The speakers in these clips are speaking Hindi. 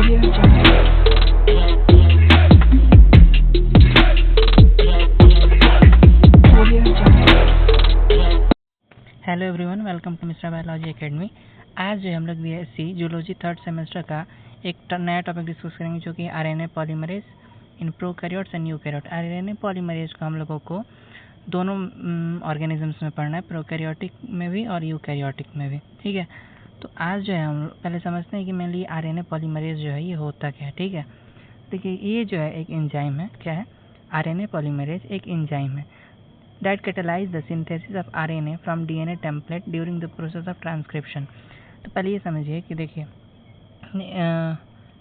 Hello everyone, welcome to Mister Biology Academy. आज जो हम लोग बीएससी जूलॉजी थर्ड सेमेस्टर का एक नया टॉपिक डिस्कस करेंगे, जो कि RNA polymerase in prokaryotes and eukaryote. RNA polymerase को हम लोगों को दोनों ऑर्गेनिजम्स में पढ़ना है, प्रोकैरियोटिक में भी और यूकैरियोटिक में भी। ठीक है, तो आज जो है हम पहले समझते हैं कि मेनली आरएनए पॉलीमरेज जो है ये होता क्या है। ठीक है, देखिए ये जो है एक एंजाइम है। क्या है? आरएनए पॉलीमरेज एक एंजाइम है that catalyze the synthesis of RNA from DNA template during the process of transcription। तो पहले ये समझिए कि देखिए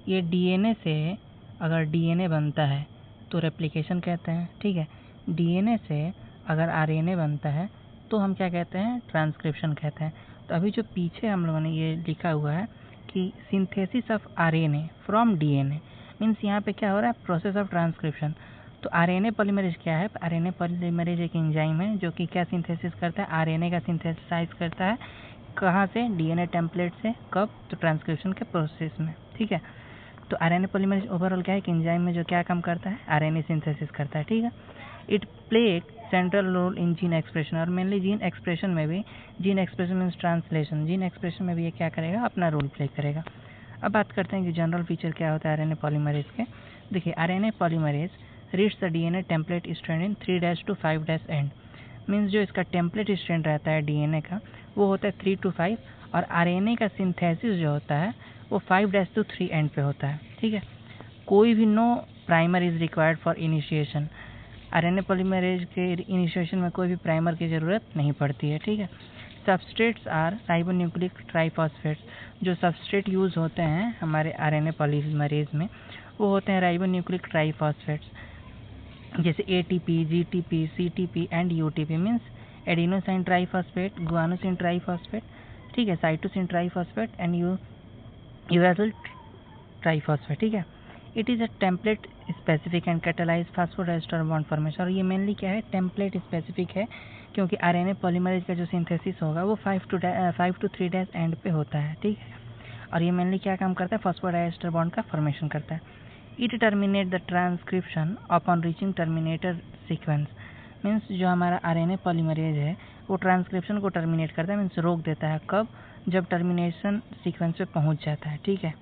ये DNA से अगर DNA बनता है तो रेप्लिकेशन कहते हैं। ठीक है, DNA से अगर RNA बनता है तो हम क्या कहते हैं? ट्रांसक्रिप्शन कहते हैं। तो अभी जो पीछे हम लोगों ने ये लिखा हुआ है कि synthesis of RNA from DNA means यहाँ पे क्या हो रहा है? Process of transcription. तो आरएनए पॉलीमरेज क्या है? आरएनए पॉलीमरेज एक एंजाइम है जो कि क्या सिंथेसिस करता है? आरएनए का सिंथेसाइज करता है। कहाँ से? डीएनए टेम्पलेट से। कब? तो ट्रांसक्रिप्शन के प्रोसेस में। ठीक है, तो आरएनए पॉलीमरेज ओवरऑल क्या है? एक एंजाइम में जो क्या काम करता है? आरएनए सिंथेसिस करता है। ठीक है, इट प्ले एक central role in gene expression, और मेनली जीन एक्सप्रेशन में भी, gene expression means translation, gene expression में भी ये क्या करेगा? अपना रोल प्ले करेगा। अब बात करते हैं कि जनरल फीचर क्या होता है आरएनए पॉलीमरेज के। देखिए, RNA polymerase reads the DNA template strand in 3' to 5' and. Means जो इसका टेम्पलेट स्ट्रैंड रहता है डीएनए का वो होता है 3 to 5, और आरएनए का सिंथेसिस जो होता है वो 5' to 3 एंड पे होता है। ठीक है, कोई भी no primer is required for initiation. RNA polymerase के इनिशिएशन में कोई भी प्राइमर की ज़रूरत नहीं पड़ती है। ठीक है, सबस्ट्रेट्स आर राइबोन्यूक्लिक ट्राइफॉस्फेट्स। जो सबस्ट्रेट यूज़ होते हैं हमारे आरएनए पॉलीमरेज में वो होते हैं राइबोन्यूक्लिक ट्राइफॉस्फेट्स, जैसे ATP, GTP, CTP and UTP। Means adenosine triphosphate, guanosine triphosphate, ठीक है, cytosine triphosphate and uracil triphosphate. ठीक है, it is a template specific and catalyse phosphodiester bond formation. और ये मेनली क्या है? टेम्पलेट स्पेसिफिक है, क्योंकि आरएनए पॉलीमरेज का जो सिंथेसिस होगा वो 5 to 3' एंड पे होता है। ठीक है, और ये मेनली क्या काम करता है? फास्फोडाइस्टर बॉन्ड का फॉर्मेशन करता है। It terminate the transcription upon reaching terminator sequence. Means जो हमारा आरएनए पॉलीमरेज है वो ट्रांसक्रिप्शन को टर्मिनेट करता है, मीन्स रोक देता है। कब? जब टर्मिनेशन सीक्वेंस पे पहुंच जाता है। ठीक है,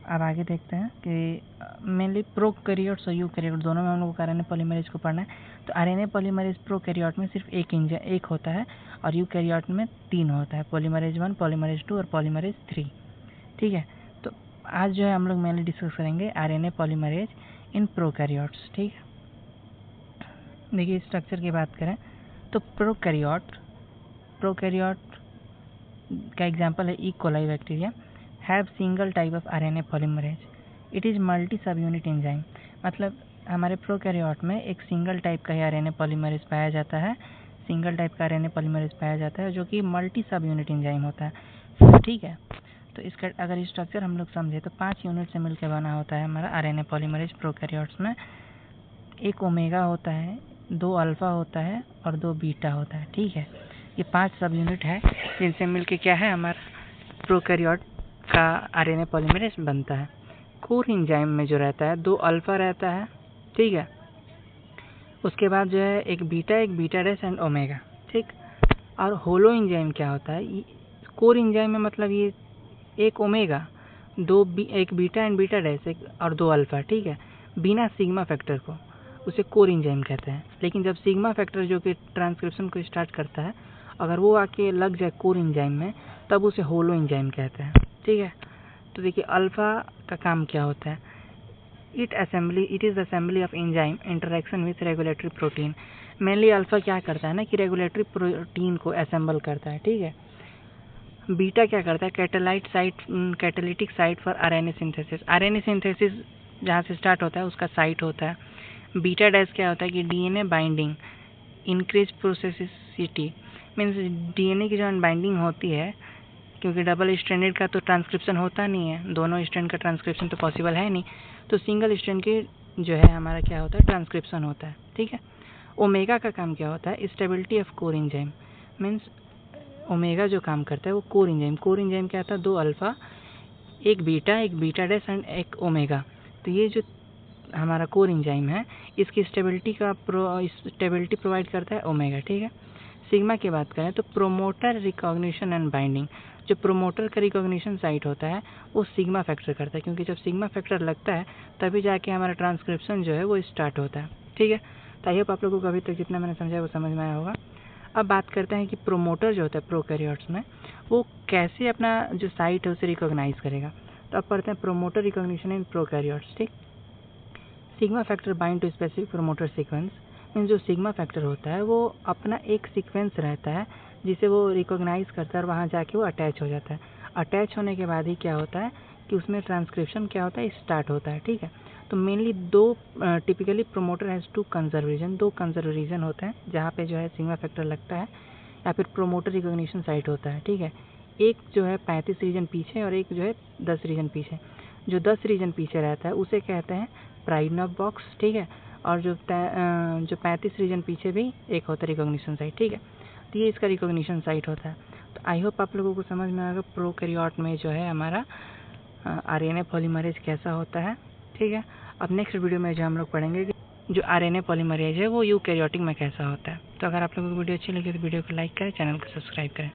अब आगे देखते हैं कि मेनली प्रोकैरियोट्स और यूकैरियोट दोनों में हम लोग आरएनए पॉलीमरेज को पढ़ना है। तो आरएनए पॉलीमरेज प्रोकैरियोट में सिर्फ एक होता है, और यूकैरियोट में 3 होता है, पॉलीमरेज 1, पॉलीमरेज 2 और पॉलीमरेज 3। ठीक है, तो आज जो है हम लोग मेनली डिस्कस करेंगे आरएनए पॉलीमरेज इन प्रोकैरियोट्स। ठीक है, देखिए स्ट्रक्चर की बात करें तो प्रोकैरियोट का एग्जांपल है E coli bacteria, have single type of RNA polymerase, it is multi सब यूनिट एंजाइम। मतलब हमारे प्रोकैरियोट में एक सिंगल टाइप का ही आरएनए पॉलीमरेज पाया जाता है, सिंगल टाइप का आरएनए पॉलीमरेज पाया जाता है जो कि मल्टी सब यूनिट एंजाइम होता है। ठीक है, तो इसका अगर स्ट्रक्चर हम लोग समझे तो 5 यूनिट से मिलकर बना होता है हमारा आरएनए पॉलीमरेज प्रोकैरियोट्स में। एक ओमेगा होता है, 2 अल्फा होता है और 2 बीटा होता है। ठीक है, ये 5 सब यूनिट है जिनसे मिलके क्या है हमारा प्रोकैरियोट का आरएनए पॉलीमरेज बनता है। कोर एंजाइम में जो रहता है 2 अल्फा रहता है। ठीक है, उसके बाद जो है एक बीटा डैश एंड ओमेगा। ठीक, और होलो एंजाइम क्या होता है? कोर एंजाइम में मतलब ये एक ओमेगा, एक बीटा एंड बीटा डैश, एक और 2 अल्फा। ठीक है, बिना सिग्मा फैक्टर को, उसे कोर एंजाइम कहते हैं। लेकिन जब सिग्मा फैक्टर जो कि ट्रांसक्रिप्शन को स्टार्ट करता है, अगर वो आके लग जाए कोर एंजाइम में, तब उसे होलो एंजाइम कहते हैं। ठीक है, तो देखिए अल्फा का काम क्या होता है? It is assembly of enzyme interaction with regulatory protein. Mainly alpha क्या करता है ना कि रेगुलेटरी प्रोटीन को असेंबल करता है। ठीक है, बीटा क्या करता है? Catalytic site for RNA synthesis. RNA synthesis जहाँ से स्टार्ट होता है उसका साइट होता है। बीटा डैश क्या होता है कि DNA binding, increase processivity. Means DNA की जो बाइंडिंग होती है, क्योंकि डबल स्ट्रैंडेड का तो ट्रांसक्रिप्शन होता नहीं है, दोनों स्ट्रैंड का ट्रांसक्रिप्शन तो पॉसिबल है नहीं, तो सिंगल स्ट्रैंड के जो है हमारा क्या होता है? ट्रांसक्रिप्शन होता है। ठीक है, ओमेगा का काम क्या होता है? Stability of core enzyme. Means omega जो काम करता है वो कोर एंजाइम क्या था? 2 अल्फा एक बीटा डैश एंड एक ओमेगा। तो ये जो हमारा कोर एंजाइम है इसकी स्टेबिलिटी प्रोवाइड करता है ओमेगा, ठीक है। सिग्मा की बात करें तो प्रोमोटर रिकॉग्निशन एंड बाइंडिंग, जो प्रोमोटर का रिकॉग्निशन साइट होता है वो सिग्मा फैक्टर करता है, क्योंकि जब सिग्मा फैक्टर लगता है तभी जाके हमारा ट्रांसक्रिप्शन जो है वो स्टार्ट होता है, ठीक है। तो आई होप आप लोगों को अभी तक जितना मैंने समझाया वो समझ में आया होगा। अब बात करते हैं कि प्रोमोटर जो होता है प्रोकैरियोट्स में वो कैसे अपना जो साइट है उसे रिकॉग्नाइज करेगा। तो अब पढ़ते हैं प्रोमोटर रिकॉग्निशन इन प्रोकैरियोट्स, ठीक। Sigma factor bind to specific promoter sequence, mean जो सिग्मा फैक्टर होता है वो अपना एक सीक्वेंस रहता है जिसे वो रिकॉग्नाइज करता है और वहाँ जाके वो अटैच हो जाता है। अटैच होने के बाद ही क्या होता है कि उसमें ट्रांसक्रिप्शन क्या होता है, स्टार्ट होता है, ठीक है। तो मेनली दो typically promoter has two conserve region, दो कंजर्व रीजन होते हैं जहाँ पे जो है सिग्मा फैक्टर लगता है या फिर प्रोमोटर रिकॉग्निशन साइट होता है, ठीक है। एक जो है 35 रीजन पीछे और एक जो है 10 रीजन पीछे। जो 10 रीजन पीछे रहता है उसे कहते हैं प्राइमर बॉक्स, ठीक है। और जो 35 रीजन पीछे भी एक होता है रिकॉग्निशन साइट, ठीक है। तो ये इसका रिकॉग्निशन साइट होता है। तो आई होप आप लोगों को समझ में आएगा प्रोकैरियोट में जो है हमारा आरएनए पॉलीमरेज कैसा होता है, ठीक है। अब नेक्स्ट वीडियो में जो हम लोग पढ़ेंगे कि जो आरएनए पॉलीमरेज है वो यूकैरियोटिक में कैसा होता है। तो अगर आप लोगों को वीडियो अच्छी लगी तो वीडियो को लाइक करें, चैनल को सब्सक्राइब करें।